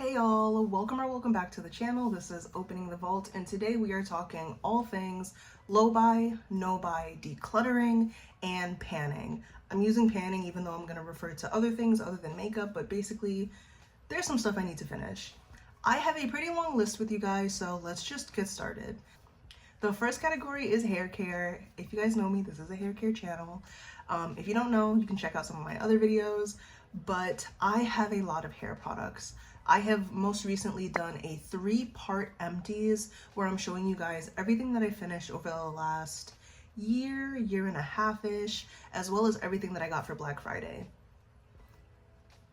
Hey y'all, welcome back to the channel. This is Opening the Vault, and today we are talking all things low buy, no buy, decluttering, and panning. I'm using panning even though I'm going to refer to other things other than makeup, but basically there's some stuff I need to finish. I have a pretty long list with you guys, so let's just get started. The first category is hair care. If you guys know me, this is a hair care channel. If you don't know, you can check out some of my other videos, but I have a lot of hair products. I have most recently done a 3-part empties where I'm showing you guys everything that I finished over the last year and a half-ish, as well as everything that I got for Black Friday.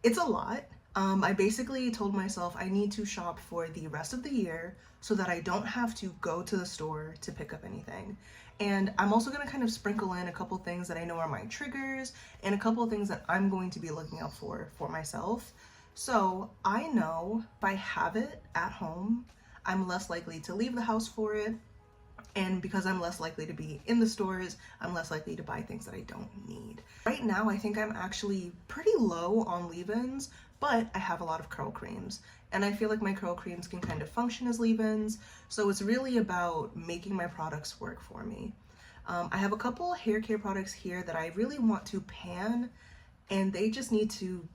It's a lot. I basically told myself I need to shop for the rest of the year so that I don't have to go to the store to pick up anything. And I'm also going to kind of sprinkle in a couple things that I know are my triggers and a couple of things that I'm going to be looking out for myself. So I know if I have it at home, I'm less likely to leave the house for it. And because I'm less likely to be in the stores, I'm less likely to buy things that I don't need. Right now, I think I'm actually pretty low on leave-ins, but I have a lot of curl creams. And I feel like my curl creams can kind of function as leave-ins. So it's really about making my products work for me. I have a couple hair care products here that I really want to pan, and they just need to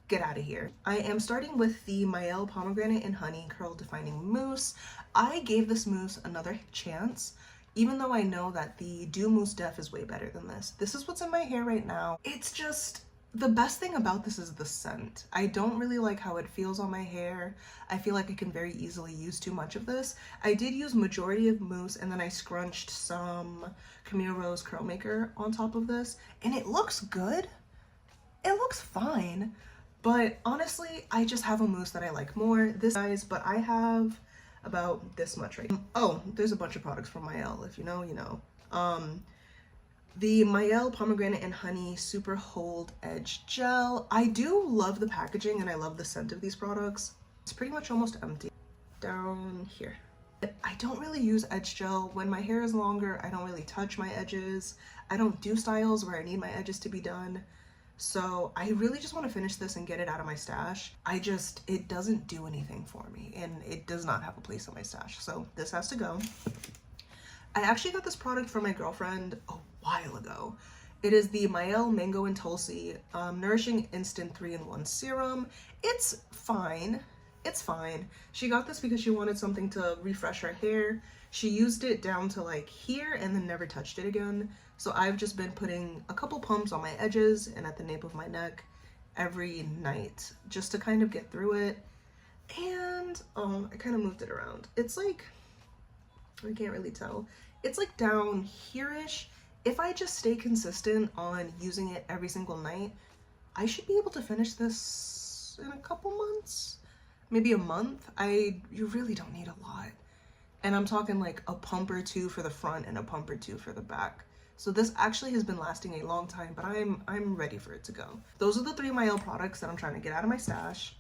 get out of here. I am starting with the Mielle Pomegranate and Honey Curl Defining Mousse. I gave this mousse another chance, even though I know that the Dew Mousse Def is way better than this. This is what's in my hair right now. It's just, the best thing about this is the scent. I don't really like how it feels on my hair. I feel like I can very easily use too much of this. I did use majority of mousse, and then I scrunched some Camille Rose Curl Maker on top of this, and it looks good. It looks fine. But honestly, I just have a mousse that I like more. This guys, but I have about this much right now. Oh, there's a bunch of products from Mielle. If you know, you know. The Mielle Pomegranate and Honey Super Hold Edge Gel. I do love the packaging and I love the scent of these products. It's pretty much almost empty. Down here. I don't really use edge gel. When my hair is longer, I don't really touch my edges. I don't do styles where I need my edges to be done. So I really just want to finish this and get it out of my stash. It doesn't do anything for me, and it does not have a place in my stash. So this has to go. I actually got this product from my girlfriend a while ago. It is the Mielle Mango and Tulsi Nourishing Instant 3-in-1 Serum. It's fine. It's fine. She got this because she wanted something to refresh her hair. She used it down to like here and then never touched it again. So I've just been putting a couple pumps on my edges and at the nape of my neck every night just to kind of get through it. And I kind of moved it around. It's like, I can't really tell. It's like down here-ish. If I just stay consistent on using it every single night, I should be able to finish this in a couple months, maybe a month. You really don't need a lot. And I'm talking like a pump or two for the front and a pump or two for the back. So this actually has been lasting a long time, but I'm ready for it to go. Those are the 3 Mielle products that I'm trying to get out of my stash.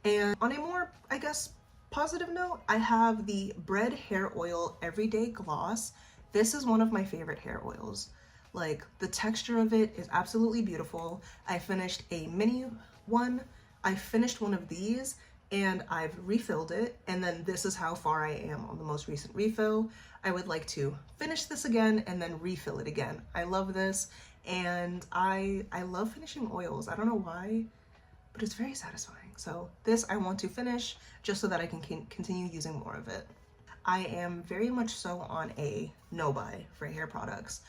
And on a more, I guess, positive note, I have the Bread Hair Oil Everyday Gloss. This is one of my favorite hair oils. Like, the texture of it is absolutely beautiful. I finished a mini one. I finished one of these and I've refilled it, and then this is how far I am on the most recent refill. I would like to finish this again and then refill it again. I love this, and I love finishing oils. I don't know why, but it's very satisfying. So this I want to finish just so that I can continue using more of it. I am very much so on a no buy for hair products.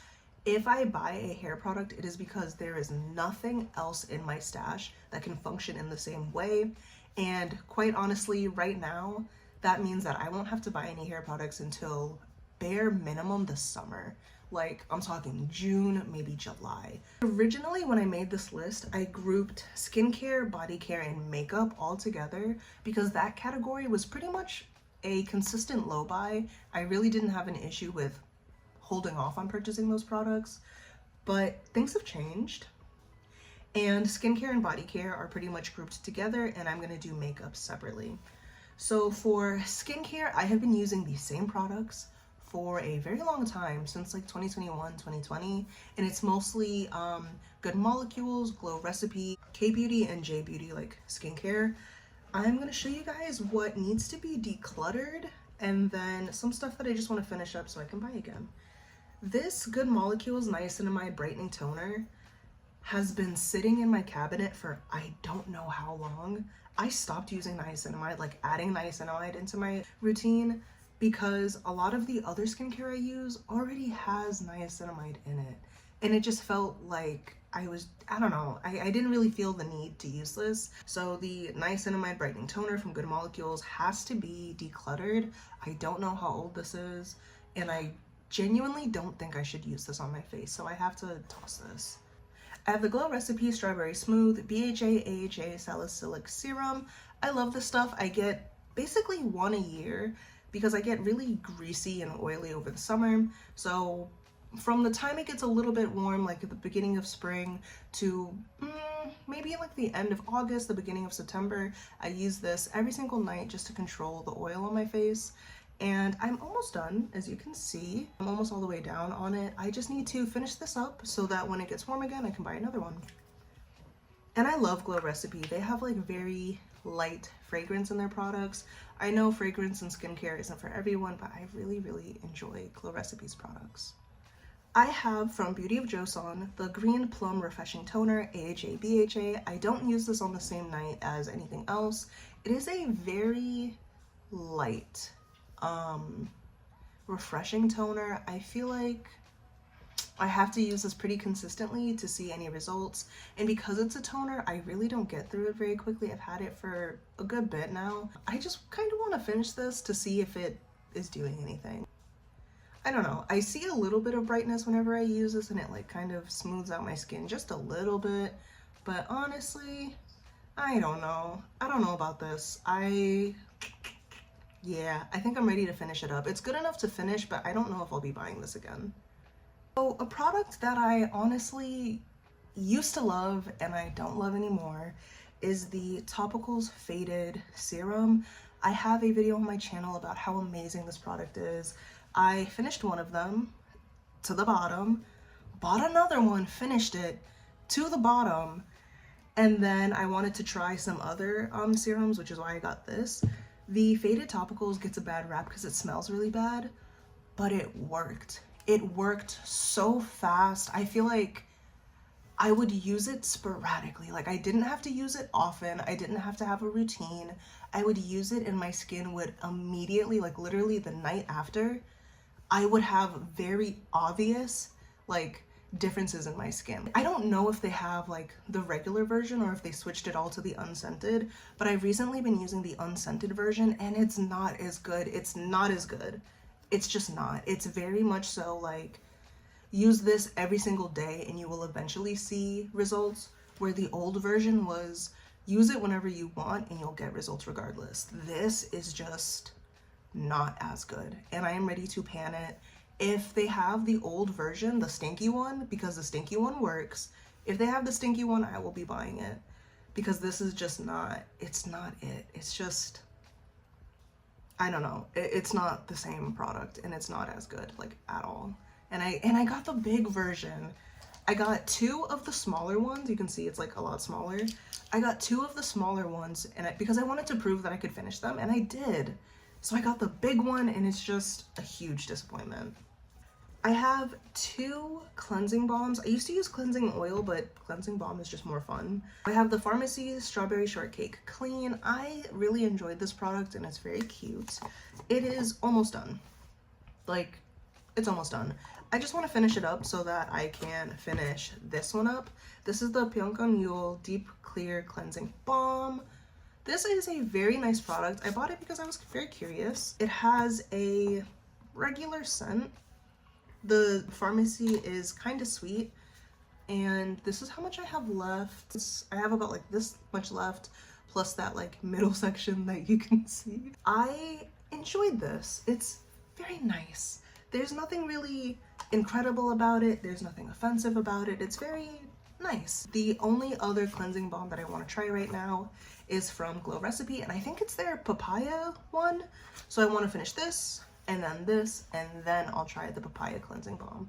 If I buy a hair product, it is because there is nothing else in my stash that can function in the same way. And quite honestly, right now, that means that I won't have to buy any hair products until bare minimum the summer. Like, I'm talking June, maybe July. Originally, when I made this list, I grouped skincare, body care, and makeup all together because that category was pretty much a consistent low buy. I really didn't have an issue with holding off on purchasing those products, but things have changed. And skincare and body care are pretty much grouped together, and I'm gonna do makeup separately. So for skincare, I have been using the same products for a very long time, since like 2021, 2020, and it's mostly Good Molecules, Glow Recipe, K-Beauty, and J-Beauty like skincare. I'm gonna show you guys what needs to be decluttered and then some stuff that I just want to finish up so I can buy again. This Good Molecules Niacinamide Brightening Toner has been sitting in my cabinet for I don't know how long. I stopped using niacinamide, like adding niacinamide into my routine, because a lot of the other skincare I use already has niacinamide in it. And it just felt like I don't know, I didn't really feel the need to use this. So the Niacinamide Brightening Toner from Good Molecules has to be decluttered. I don't know how old this is, and I genuinely don't think I should use this on my face, so I have to toss this. I have the Glow Recipe Strawberry Smooth BHA AHA Salicylic Serum. I love this stuff. I get basically one a year because I get really greasy and oily over the summer. So from the time it gets a little bit warm, like at the beginning of spring, to maybe like the end of August, the beginning of September, I use this every single night just to control the oil on my face. And I'm almost done, as you can see. I'm almost all the way down on it. I just need to finish this up so that when it gets warm again, I can buy another one. And I love Glow Recipe. They have like very light fragrance in their products. I know fragrance and skincare isn't for everyone, but I really, really enjoy Glow Recipe's products. I have from Beauty of Josean the Green Plum Refreshing Toner AHA BHA. I don't use this on the same night as anything else. It is a very light refreshing toner. I feel like I have to use this pretty consistently to see any results, and because it's a toner, I really don't get through it very quickly. I've had it for a good bit now. I just kind of want to finish this to see if it is doing anything. I don't know, I see a little bit of brightness whenever I use this, and it like kind of smooths out my skin just a little bit, but honestly, I don't know about this. Yeah, I think I'm ready to finish it up. It's good enough to finish, but I don't know if I'll be buying this again. So a product that I honestly used to love and I don't love anymore is the Topicals Faded Serum. I have a video on my channel about how amazing this product is. I finished one of them to the bottom, bought another one, finished it to the bottom, and then I wanted to try some other serums, which is why I got this. The Faded Topicals gets a bad rap because it smells really bad, but it worked. It worked so fast. I feel like I would use it sporadically. Like I didn't have to use it often. I didn't have to have a routine. I would use it and my skin would immediately, like literally the night after, I would have very obvious like differences in my skin. I don't know if they have like the regular version or if they switched it all to the unscented, but I've recently been using the unscented version and it's not as good. It's not as good. It's just not. It's very much so like use this every single day and you will eventually see results, where the old version was use it whenever you want and you'll get results regardless. This is just not as good, and I am ready to pan it. If they have the old version, the stinky one, because the stinky one works, if they have the stinky one, I will be buying it, because this is just not, it's not it. It's just, I don't know. It's not the same product and it's not as good, like at all. And I got the big version. I got two of the smaller ones. You can see it's like a lot smaller. I got two of the smaller ones because I wanted to prove that I could finish them, and I did. So I got the big one and it's just a huge disappointment. I have two cleansing balms. I used to use cleansing oil, but cleansing balm is just more fun. I have the Pharmacy Strawberry Shortcake Clean. I really enjoyed this product and it's very cute. It is almost done. Like, it's almost done. I just want to finish it up so that I can finish this one up. This is the Mielle Deep Clear Cleansing Balm. This is a very nice product. I bought it because I was very curious. It has a regular scent. The Pharmacy is kind of sweet, and this is how much I have left. I have about like this much left, plus that like middle section that you can see. I enjoyed this. It's very nice. There's nothing really incredible about it. There's nothing offensive about it. It's very nice. The only other cleansing balm that I want to try right now is from Glow Recipe, and I think it's their papaya one. So I want to finish this, and then I'll try the papaya cleansing balm.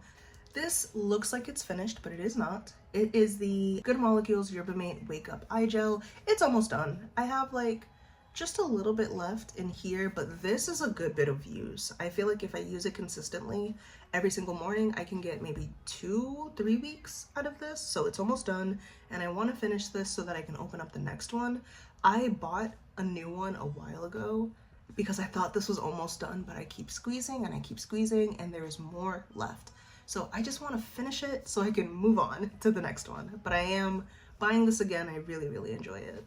This looks like it's finished, but it is not. It is the Good Molecules Yerba Mate Wake Up Eye Gel. It's almost done. I have like just a little bit left in here, but this is a good bit of use. I feel like if I use it consistently every single morning, I can get maybe 2-3 weeks out of this. So it's almost done, and I want to finish this so that I can open up the next one. I bought a new one a while ago because I thought this was almost done, but I keep squeezing and I keep squeezing and there is more left. So I just want to finish it so I can move on to the next one. But I am buying this again. I really, really enjoy it.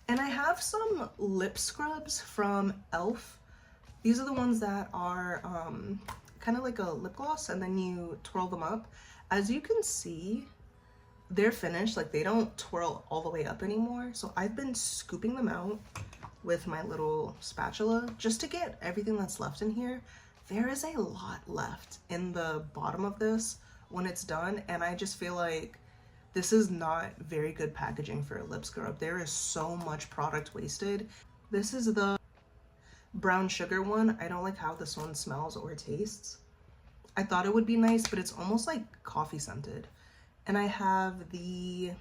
And I have some lip scrubs from e.l.f. These are the ones that are kind of like a lip gloss, and then you twirl them up. As you can see, they're finished. Like, they don't twirl all the way up anymore. So I've been scooping them out with my little spatula just to get everything that's left in here. There is a lot left in the bottom of this when it's done, and I just feel like this is not very good packaging for a lip scrub. There is so much product wasted. This is the brown sugar one. I don't like how this one smells or tastes. I thought it would be nice, but it's almost like coffee scented. And I have the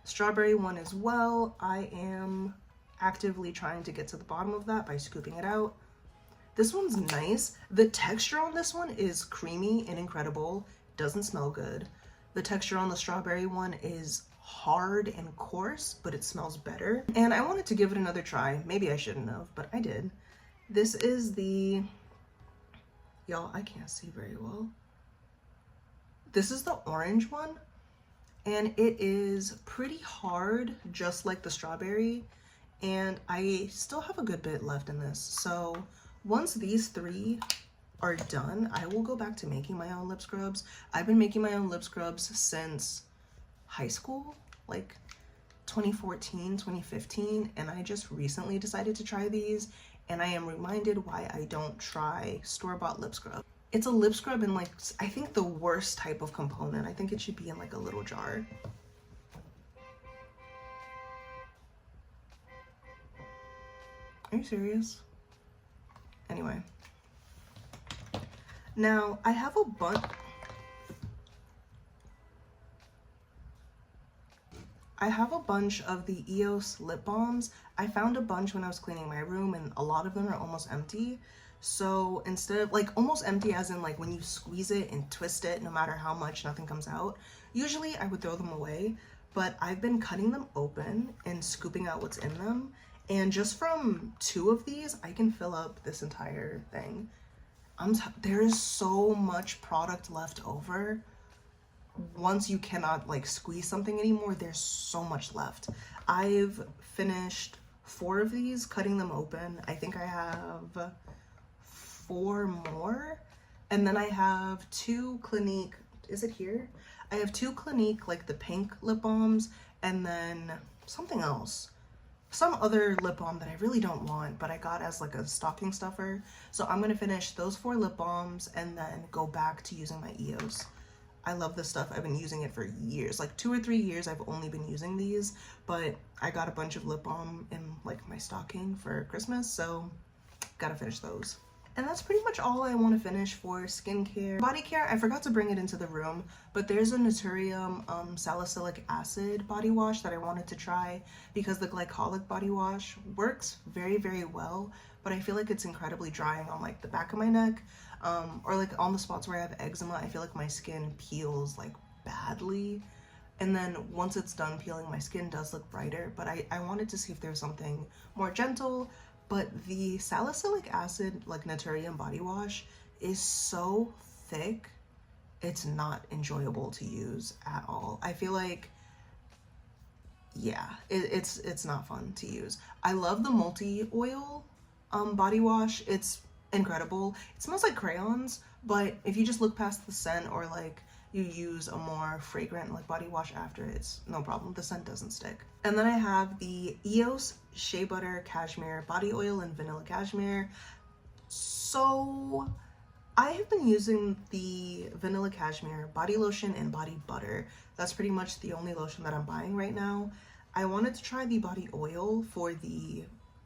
strawberry one as well. I am actively trying to get to the bottom of that by scooping it out. This one's nice. The texture on this one is creamy and incredible. Doesn't smell good. The texture on the strawberry one is hard and coarse, but it smells better. And I wanted to give it another try. Maybe I shouldn't have, but I did. This is the, y'all, I can't see very well. This is the orange one, and it is pretty hard, just like the strawberry. And I still have a good bit left in this. So once these three are done, I will go back to making my own lip scrubs. I've been making my own lip scrubs since high school, like 2014, 2015, and I just recently decided to try these, and I am reminded why I don't try store-bought lip scrub. It's a lip scrub in, like, I think the worst type of component. I think it should be in like a little jar. Are you serious? Anyway. Now, I have a bunch of the EOS lip balms. I found a bunch when I was cleaning my room, and a lot of them are almost empty. So instead of, like, almost empty as in like when you squeeze it and twist it, no matter how much, nothing comes out. Usually I would throw them away, but I've been cutting them open and scooping out what's in them. And just from 2 of these, I can fill up this entire thing. There is so much product left over. Once you cannot like squeeze something anymore, there's so much left. I've finished 4 of these, cutting them open. I think I have 4 more. And then I have 2 Clinique, is it here? I have 2 Clinique, like the pink lip balms, and then something else. Some other lip balm that I really don't want, but I got as like a stocking stuffer. So I'm gonna finish those 4 lip balms and then go back to using my EOS. I love this stuff. I've been using it for years, like 2 or 3 years I've only been using these, but I got a bunch of lip balm in like my stocking for Christmas, so gotta finish those. And that's pretty much all I want to finish for skincare. Body care, I forgot to bring it into the room, but there's a Naturium salicylic acid body wash that I wanted to try because the glycolic body wash works very, very well, but I feel like it's incredibly drying on like the back of my neck, or like on the spots where I have eczema. I feel like my skin peels like badly. And then once it's done peeling, my skin does look brighter, but I wanted to see if there's something more gentle. But the salicylic acid, like Naturium body wash, is so thick, it's not enjoyable to use at all. I feel like, yeah, it's not fun to use. I love the multi-oil body wash. It's incredible. It smells like crayons, but if you just look past the scent, or like you use a more fragrant like body wash after, it's no problem. The scent doesn't stick. And then I have the EOS Shea Butter Cashmere Body Oil and Vanilla Cashmere. So I have been using the Vanilla Cashmere body lotion and body butter. That's pretty much the only lotion that I'm buying right now. I wanted to try the body oil for the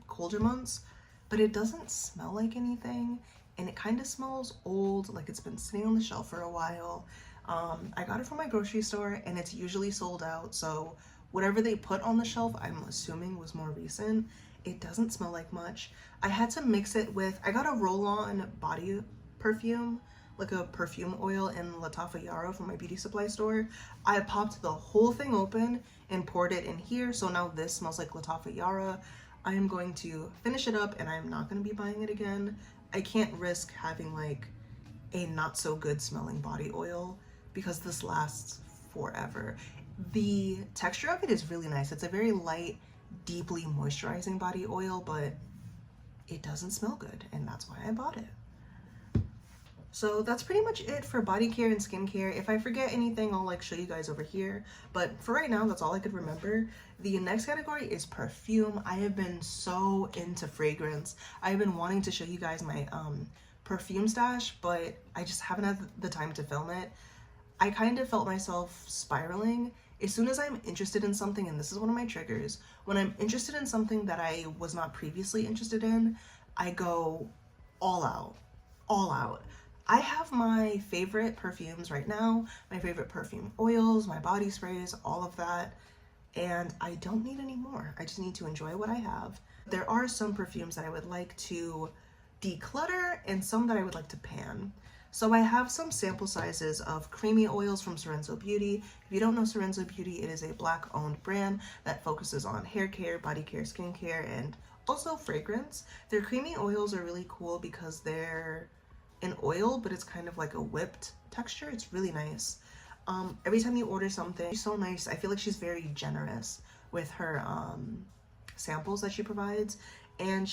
colder months, but it doesn't smell like anything, and it kind of smells old, like it's been sitting on the shelf for a while. I got it from my grocery store and it's usually sold out, so whatever they put on the shelf, I'm assuming was more recent. It doesn't smell like much. I had to mix it with, I got a roll-on body perfume, like a perfume oil in Latafa Yara from my beauty supply store. I popped the whole thing open and poured it in here, so now this smells like Latafa Yara. I am going to finish it up and I'm not going to be buying it again. I can't risk having like a not so good smelling body oil because this lasts forever. The texture of it is really nice. It's a very light, deeply moisturizing body oil, but it doesn't smell good, and that's why I bought it. So that's pretty much it for body care and skincare. If I forget anything, I'll like show you guys over here, but for right now, that's all I could remember. The next category is perfume. I have been so into fragrance. I've been wanting to show you guys my perfume stash, but I just haven't had the time to film it. I kind of felt myself spiraling as soon as I'm interested in something, and this is one of my triggers. When I'm interested in something that I was not previously interested in, I go all out, all out. I have my favorite perfumes right now, my favorite perfume oils, my body sprays, all of that, and I don't need any more. I just need to enjoy what I have. There are some perfumes that I would like to declutter and some that I would like to pan. So I have some sample sizes of creamy oils from Sorenzo Beauty. If you don't know Sorenzo Beauty, it is a Black-owned brand that focuses on hair care, body care, skincare, and also fragrance. Their creamy oils are really cool because they're an oil, but it's kind of like a whipped texture. It's really nice. Every time you order something, she's so nice. I feel like she's very generous with her samples that she provides. And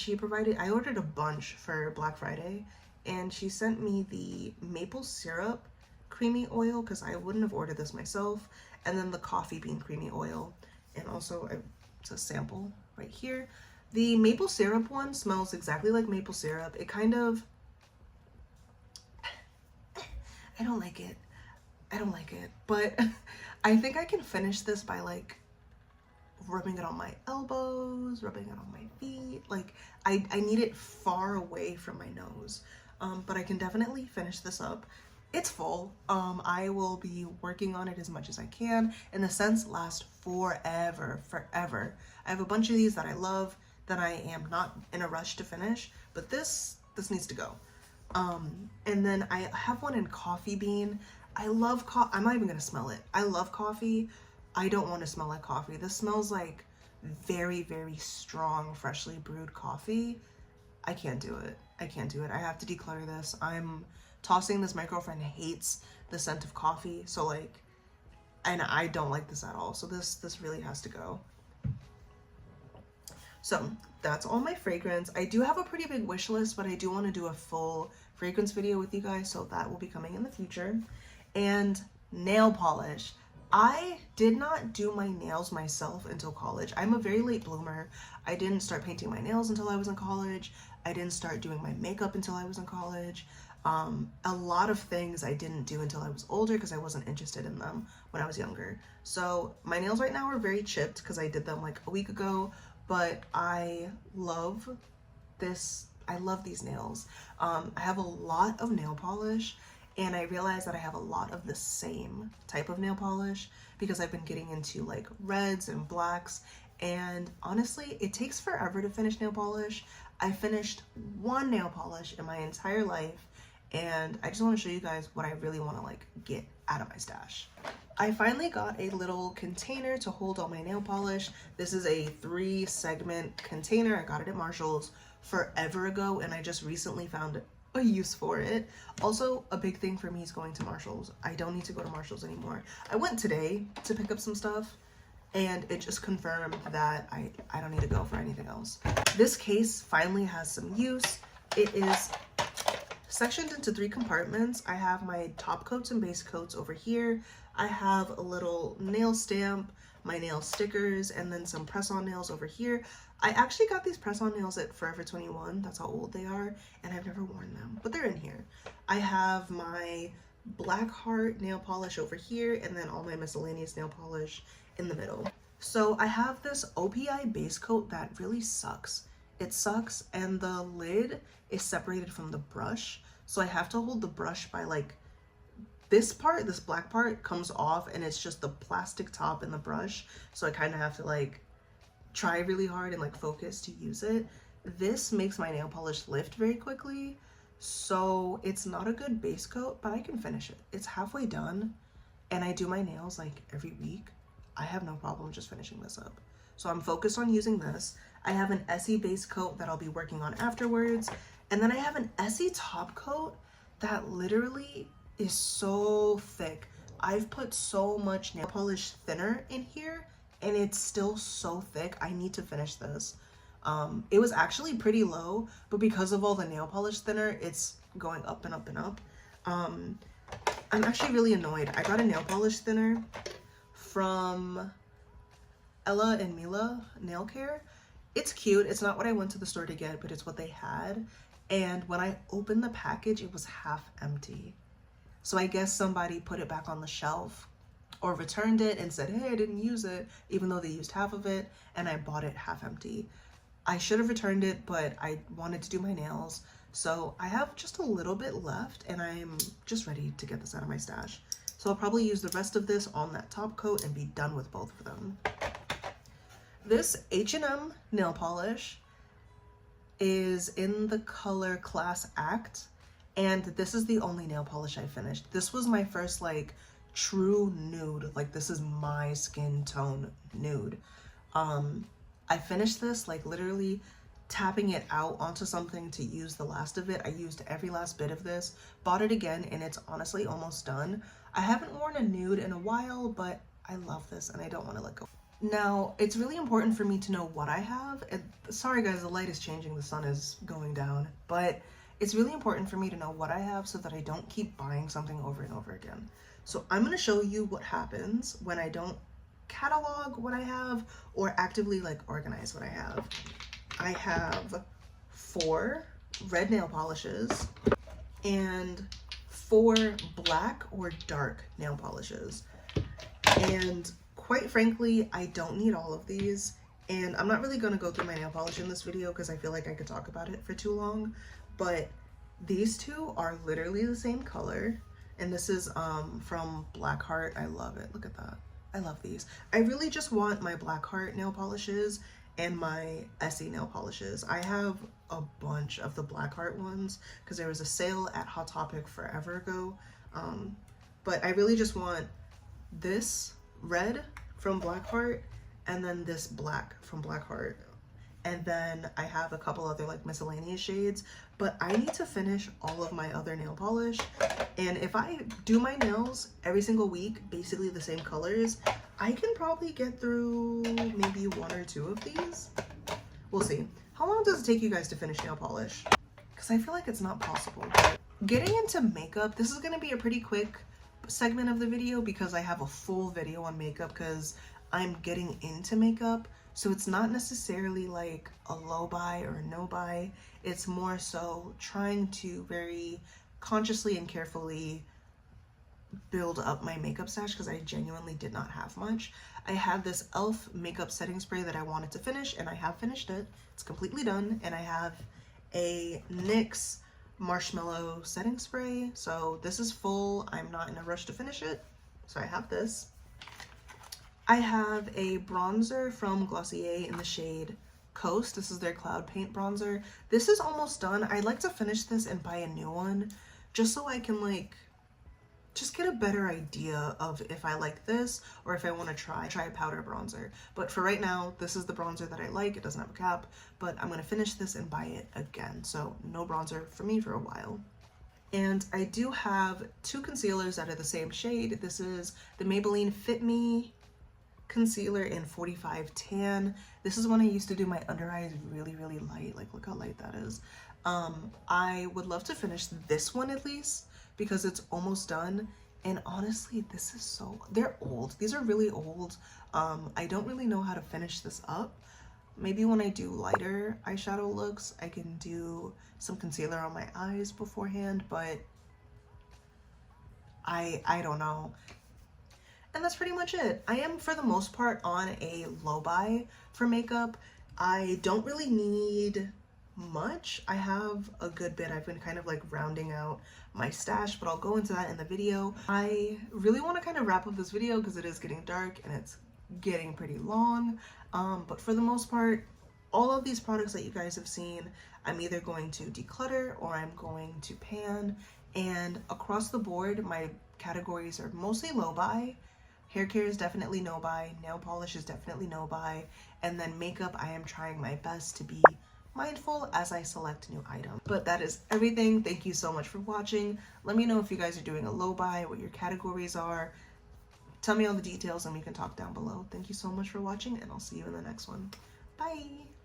I ordered a bunch for Black Friday, and she sent me the maple syrup creamy oil because I wouldn't have ordered this myself, and then the coffee bean creamy oil, and also it's a sample right here. The maple syrup one smells exactly like maple syrup. It kind of, I don't like it. I don't like it, but I think I can finish this by like rubbing it on my elbows, rubbing it on my feet. Like I need it far away from my nose. But I can definitely finish this up. It's full. I will be working on it as much as I can, and the scents last forever. I have a bunch of these that I love that I am not in a rush to finish, but this needs to go. And then I have one in coffee bean. I love I'm not even gonna smell it. I love coffee. I don't want to smell like coffee. This smells like very, very strong, freshly brewed coffee. I can't do it. I can't do it. I have to declutter this. I'm tossing this. My girlfriend hates the scent of coffee, so like, and I don't like this at all. So this really has to go. So that's all my fragrance. I do have a pretty big wish list, but I do want to do a full fragrance video with you guys, so that will be coming in the future. And nail polish. I did not do my nails myself until college. I'm a very late bloomer. I didn't start painting my nails until I was in college. I didn't start doing my makeup until I was in college. A lot of things I didn't do until I was older because I wasn't interested in them when I was younger. So my nails right now are very chipped because I did them like a week ago, but I love this. I love these nails. I have a lot of nail polish, and I realized that I have a lot of the same type of nail polish because I've been getting into like reds and blacks, and honestly, it takes forever to finish nail polish. I finished one nail polish in my entire life, and I just want to show you guys what I really want to like get out of my stash. I finally got a little container to hold all my nail polish. This is a 3-segment container. I got it at Marshall's forever ago, and I just recently found a use for it. Also, a big thing for me is going to Marshall's. I don't need to go to Marshall's anymore. I went today to pick up some stuff, and it just confirmed that I don't need to go for anything else. This case finally has some use. It is sectioned into 3 compartments. I have my top coats and base coats over here. I have a little nail stamp, my nail stickers, and then some press-on nails over here. I actually got these press-on nails at Forever 21. That's how old they are, and I've never worn them, but they're in here. I have my Black Heart nail polish over here, and then all my miscellaneous nail polish in the middle. So I have this OPI base coat that really sucks. It sucks, and the lid is separated from the brush, so I have to hold the brush by like This part, this black part comes off and it's just the plastic top and the brush. So I kind of have to like try really hard and like focus to use it. This makes my nail polish lift very quickly. So it's not a good base coat, but I can finish it. It's halfway done and I do my nails like every week. I have no problem just finishing this up. So I'm focused on using this. I have an Essie base coat that I'll be working on afterwards. And then I have an Essie top coat that literally is so thick. I've put so much nail polish thinner in here and it's still so thick. I need to finish this. It was actually pretty low, but because of all the nail polish thinner, it's going up and up and up. I'm actually really annoyed. I got a nail polish thinner from Ella and Mila Nail Care. It's cute. It's not what I went to the store to get, but it's what they had. And when I opened the package, it was half empty. So I guess somebody put it back on the shelf or returned it and said, hey, I didn't use it, even though they used half of it, and I bought it half empty. I should have returned it, but I wanted to do my nails. So I have just a little bit left and I'm just ready to get this out of my stash. So I'll probably use the rest of this on that top coat and be done with both of them. This H&M nail polish is in the color Class Act, and this is the only nail polish I finished. This was my first like true nude, like this is my skin tone nude. I finished this like literally tapping it out onto something to use the last of it. I used every last bit of this, bought it again, and it's honestly almost done. I haven't worn a nude in a while, but I love this and I don't want to let go. Now, it's really important for me to know what I have. Sorry guys, the light is changing, the sun is going down, but it's really important for me to know what I have so that I don't keep buying something over and over again. So I'm going to show you what happens when I don't catalog what I have or actively like organize what I have. I have 4 red nail polishes and 4 black or dark nail polishes. And quite frankly, I don't need all of these. And I'm not really going to go through my nail polish in this video because I feel like I could talk about it for too long. But these 2 are literally the same color. And this is from Blackheart. I love it. Look at that. I love these. I really just want my Blackheart nail polishes and my Essie nail polishes. I have a bunch of the Blackheart ones because there was a sale at Hot Topic forever ago. But I really just want this red from Blackheart and then this black from Blackheart. And then I have a couple other like miscellaneous shades, but I need to finish all of my other nail polish. And if I do my nails every single week, basically the same colors, I can probably get through maybe 1 or 2 of these. We'll see. How long does it take you guys to finish nail polish? Because I feel like it's not possible. Getting into makeup, this is going to be a pretty quick segment of the video because I have a full video on makeup because I'm getting into makeup. So it's not necessarily like a low buy or a no buy. It's more so trying to very consciously and carefully build up my makeup stash because I genuinely did not have much. I had this e.l.f. makeup setting spray that I wanted to finish and I have finished it. It's completely done. And I have a NYX marshmallow setting spray. So this is full. I'm not in a rush to finish it. So I have this. I have a bronzer from Glossier in the shade Coast. This is their Cloud Paint bronzer. This is almost done. I'd like to finish this and buy a new one just so I can like just get a better idea of if I like this or if I want to try a powder bronzer. But for right now, this is the bronzer that I like. It doesn't have a cap, but I'm going to finish this and buy it again. So no bronzer for me for a while. And I do have 2 concealers that are the same shade. This is the Maybelline Fit Me concealer in 45 tan. This is when I used to do my under eyes really light. Like look how light that is. I would love to finish this one at least because it's almost done. And honestly, this is so, they're old. These are really old. I don't really know how to finish this up. Maybe when I do lighter eyeshadow looks, I can do some concealer on my eyes beforehand, but I don't know. And that's pretty much it. I am, for the most part, on a low buy for makeup. I don't really need much. I have a good bit. I've been kind of like rounding out my stash, but I'll go into that in the video. I really want to kind of wrap up this video because it is getting dark and it's getting pretty long. But for the most part, all of these products that you guys have seen, I'm either going to declutter or I'm going to pan. And across the board, my categories are mostly low buy. Hair care is definitely no buy. Nail polish is definitely no buy. And then makeup, I am trying my best to be mindful as I select new items. But that is everything. Thank you so much for watching. Let me know if you guys are doing a low buy, what your categories are. Tell me all the details and we can talk down below. Thank you so much for watching and I'll see you in the next one. Bye.